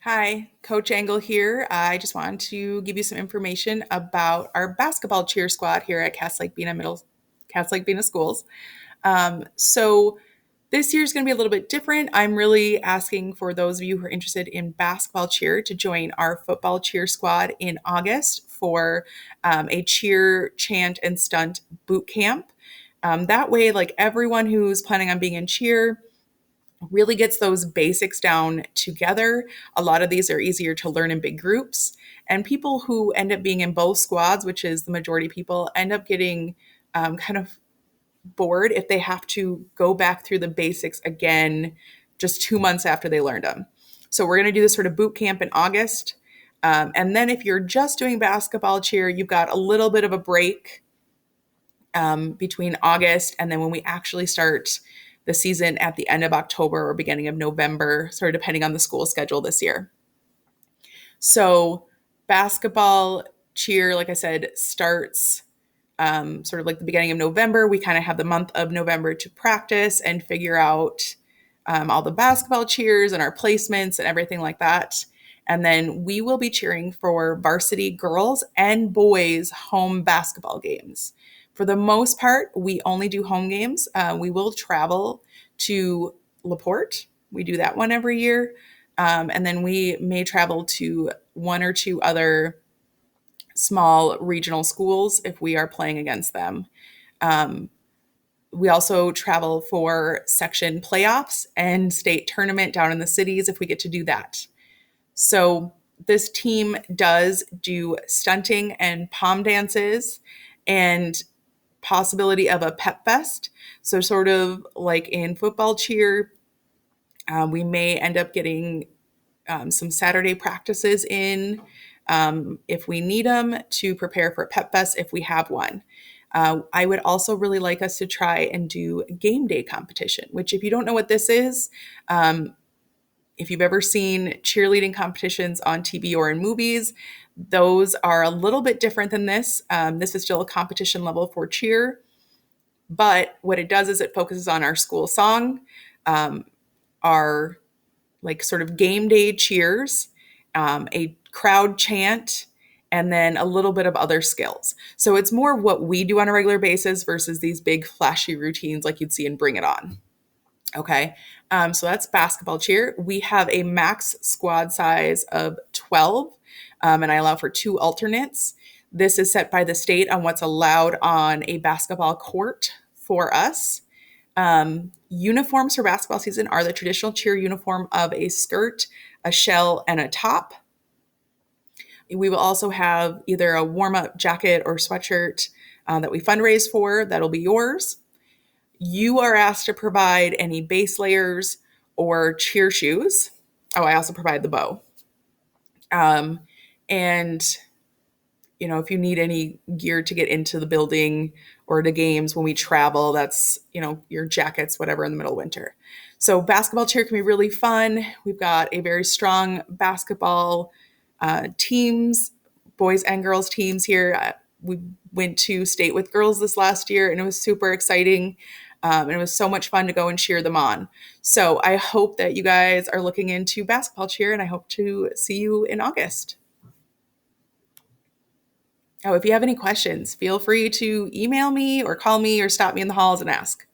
Hi, Coach Angle here. I just wanted to give you some information about our basketball cheer squad here at Cass Lake Bena Schools. So this year is going to be a little bit different. I'm really asking for those of you who are interested in basketball cheer to join our football cheer squad in August for a cheer, chant, and stunt boot camp. That way, like everyone who's planning on being in cheer really gets those basics down together. A lot of these are easier to learn in big groups. And people who end up being in both squads, which is the majority of people, end up getting kind of bored if they have to go back through the basics again just 2 months after they learned them. So we're going to do this sort of boot camp in August. And then if you're just doing basketball cheer, you've got a little bit of a break between August and then when we actually start the season at the end of October or beginning of November, sort of depending on the school schedule this year. So, basketball cheer, like I said, starts sort of like the beginning of November. We kind of have the month of November to practice and figure out all the basketball cheers and our placements and everything like that. And then we will be cheering for varsity girls and boys home basketball games. For the most part, we only do home games. We will travel to LaPorte. We do that one every year. And then we may travel to one or two other small regional schools if we are playing against them. Um, we also travel for section playoffs and state tournament down in the cities if we get to do that. So this team does do stunting and pom dances and possibility of a pep fest. So sort of like in football cheer, we may end up getting some Saturday practices in if we need them to prepare for a pep fest if we have one. I would also really like us to try and do game day competition, which, if you don't know what this is, if you've ever seen cheerleading competitions on TV or in movies, those are a little bit different than this. This is still a competition level for cheer, but what it does is it focuses on our school song, our like sort of game day cheers, a crowd chant, and then a little bit of other skills. So it's more what we do on a regular basis versus these big flashy routines like you'd see in Bring It On. Okay. So that's basketball cheer. We have a max squad size of 12, and I allow for two alternates. This is set by the state on what's allowed on a basketball court for us. Uniforms for basketball season are the traditional cheer uniform of a skirt, a shell, and a top. We will also have either a warm up jacket or sweatshirt that we fundraise for. That'll be yours. You are asked to provide any base layers or cheer shoes. Oh, I also provide the bow. Um, and if you need any gear to get into the building or the games when we travel, that's, your jackets, whatever, in the middle of winter. So basketball cheer can be really fun. We've got a very strong basketball teams, boys and girls teams here. We went to state with girls this last year, and it was super exciting. And it was so much fun to go and cheer them on. So I hope that you guys are looking into basketball cheer, and I hope to see you in August. Oh, if you have any questions, feel free to email me or call me or stop me in the halls and ask.